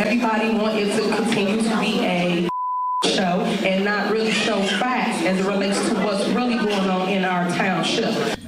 everybody want it to continue to be a show and not really show facts as it relates to what's really going on in our township.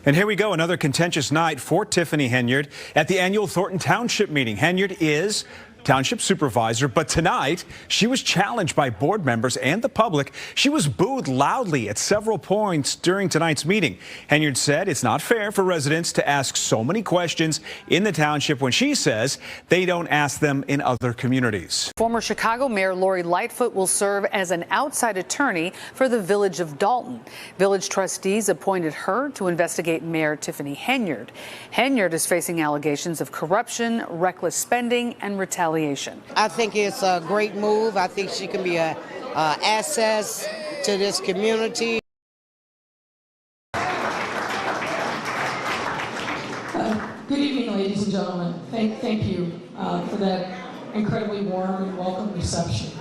And here we go, another contentious night for Tiffany Henyard at the annual Thornton Township meeting. Henyard is Township Supervisor, but tonight she was challenged by board members and the public. She was booed loudly at several points during tonight's meeting. Henyard said it's not fair for residents to ask so many questions in the township when she says they don't ask them in other communities. Former Chicago Mayor Lori Lightfoot will serve as an outside attorney for the village of Dolton. Village trustees appointed her to investigate Mayor Tiffany Henyard. Henyard is facing allegations of corruption, reckless spending, and retaliation. I think it's a great move. I think she can be an asset to this community. Good evening, ladies and gentlemen. Thank you for that incredibly warm and welcome reception.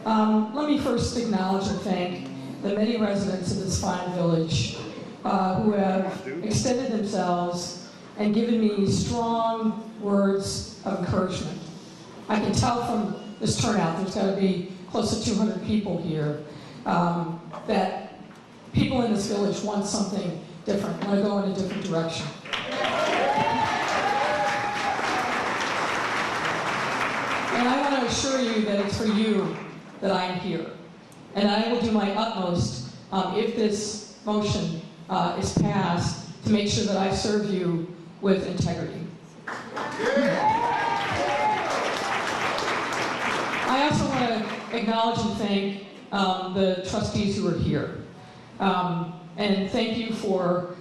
Let me first acknowledge and thank the many residents of this fine village who have extended themselves and given me strong words of encouragement. I can tell from this turnout, there's got to be close to 200 people here, that people in this village want something different, want to go in a different direction. And I want to assure you that it's for you that I am here. And I will do my utmost, if this motion is passed, to make sure that I serve you with integrity. I also want to acknowledge and thank the trustees who are here. And thank you for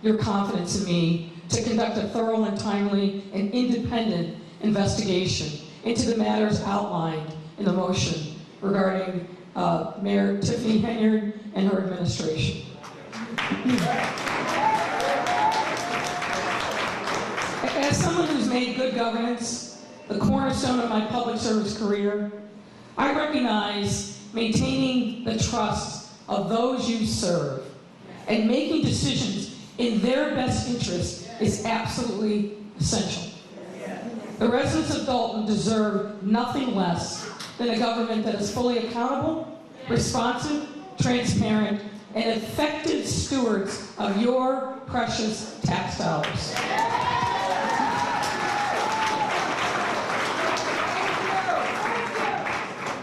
your confidence in me to conduct a thorough and timely and independent investigation into the matters outlined in the motion regarding Mayor Tiffany Henyard and her administration. As someone who's made good governance the cornerstone of my public service career, I recognize maintaining the trust of those you serve and making decisions in their best interest is absolutely essential. The residents of Dolton deserve nothing less than a government that is fully accountable, responsive, transparent, and effective stewards of your precious tax dollars.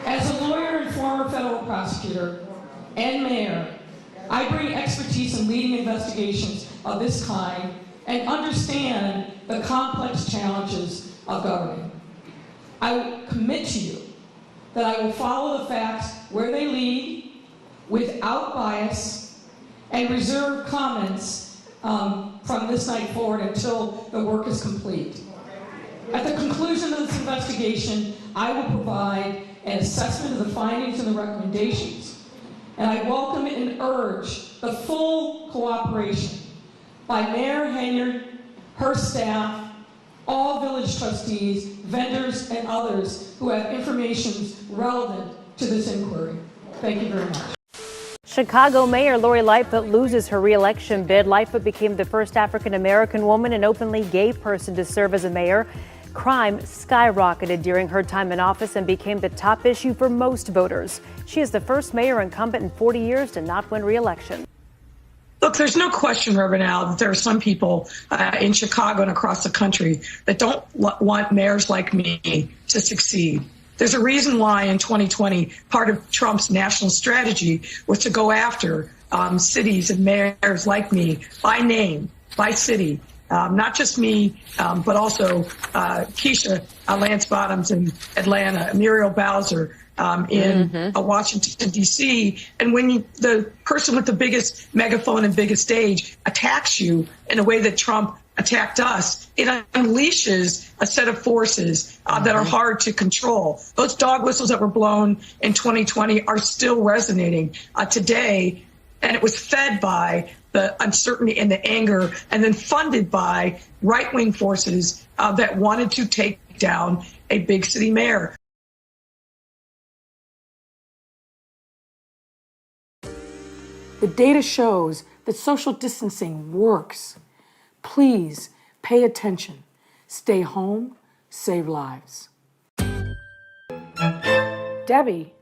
As a lawyer and former federal prosecutor and mayor, I bring expertise in leading investigations of this kind and understand the complex challenges of governing. I commit to you that I will follow the facts where they lead, without bias, and reserve comments from this night forward until the work is complete. At the conclusion of this investigation, I will provide an assessment of the findings and the recommendations, and I welcome and urge the full cooperation by Mayor Henyard, her staff, all village trustees, vendors, and others who have information relevant to this inquiry. Thank you very much. Chicago Mayor Lori Lightfoot loses her re-election bid. Lightfoot became the first African-American woman and openly gay person to serve as a mayor. Crime skyrocketed during her time in office and became the top issue for most voters. She is the first mayor incumbent in 40 years to not win re-election. Look, there's no question, Reverend Al, that there are some people in Chicago and across the country that don't want mayors like me to succeed. There's a reason why in 2020, part of Trump's national strategy was to go after cities and mayors like me by name, by city. Not just me, but also Keisha Lance Bottoms in Atlanta, Muriel Bowser in Washington, D.C. And when the person with the biggest megaphone and biggest stage attacks you in a way that Trump attacked us, it unleashes a set of forces that are hard to control. Those dog whistles that were blown in 2020 are still resonating today, and it was fed by the uncertainty and the anger, and then funded by right-wing forces that wanted to take down a big city mayor. The data shows that social distancing works. Please pay attention. Stay home, save lives. Debbie,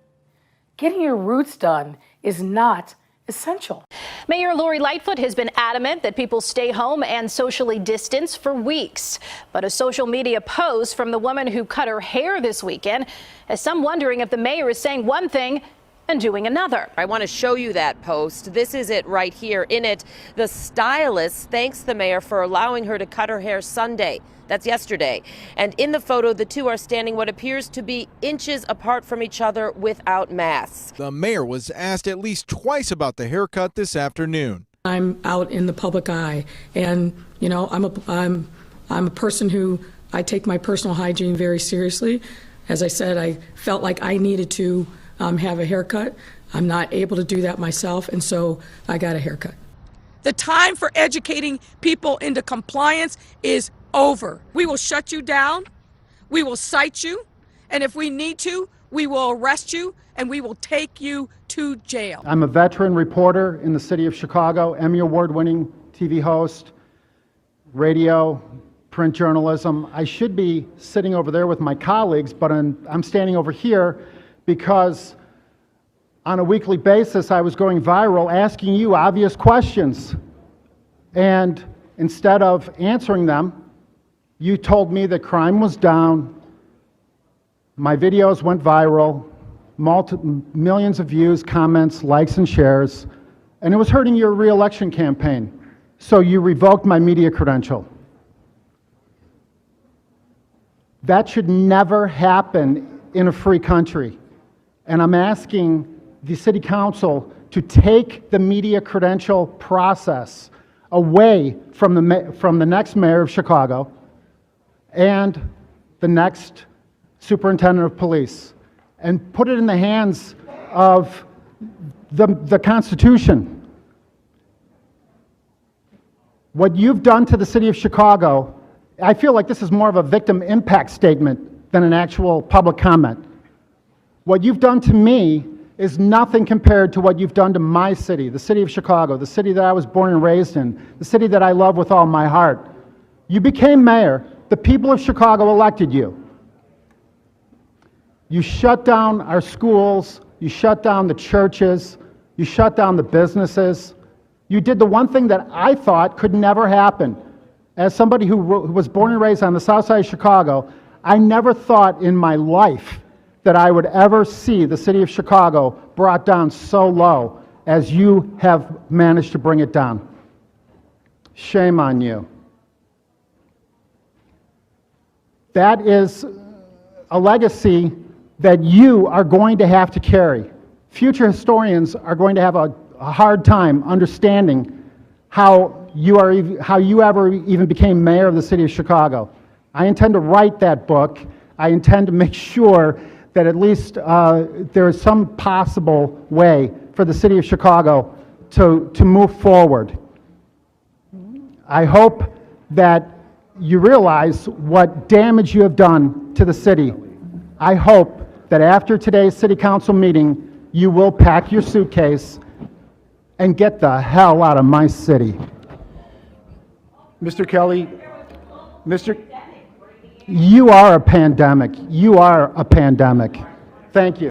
getting your roots done is not essential. Mayor Lori Lightfoot has been adamant that people stay home and socially distance for weeks. But a social media post from the woman who cut her hair this weekend has some wondering if the mayor is saying one thing and doing another. I want to show you that post. This is it right here. In it, the stylist thanks the mayor for allowing her to cut her hair Sunday. That's yesterday. And in the photo, the two are standing what appears to be inches apart from each other without masks. The mayor was asked at least twice about the haircut this afternoon. I'm out in the public eye, and you know, I'm a person who I take my personal hygiene very seriously. As I said, I felt like I needed to have a haircut. I'm not able to do that myself, and so I got a haircut. The time for educating people into compliance is over. We will shut you down, we will cite you, and if we need to, we will arrest you and we will take you to jail. I'm a veteran reporter in the city of Chicago, Emmy Award-winning TV host, radio, print journalism. I should be sitting over there with my colleagues, but I'm standing over here because on a weekly basis I was going viral asking you obvious questions. And instead of answering them, you told me that crime was down, my videos went viral, millions of views, comments, likes, and shares, and it was hurting your re-election campaign. So you revoked my media credential. That should never happen in a free country. And I'm asking the City Council to take the media credential process away from the next mayor of Chicago and the next superintendent of police and put it in the hands of the Constitution. What you've done to the city of Chicago, I feel like this is more of a victim impact statement than an actual public comment. What you've done to me is nothing compared to what you've done to my city, the city of Chicago, the city that I was born and raised in, the city that I love with all my heart. You became mayor. The people of Chicago elected you. You shut down our schools. You shut down the churches. You shut down the businesses. You did the one thing that I thought could never happen. As somebody who was born and raised on the south side of Chicago, I never thought in my life that I would ever see the city of Chicago brought down so low as you have managed to bring it down. Shame on you. That is a legacy that you are going to have to carry. Future historians are going to have a hard time understanding how you ever even became mayor of the city of Chicago. I intend to write that book. I intend to make sure that at least there is some possible way for the city of Chicago to move forward. I hope that you realize what damage you have done to the city. I hope that after today's city council meeting, you will pack your suitcase and get the hell out of my city. Mr. Kelly, you are a pandemic. You are a pandemic. Thank you.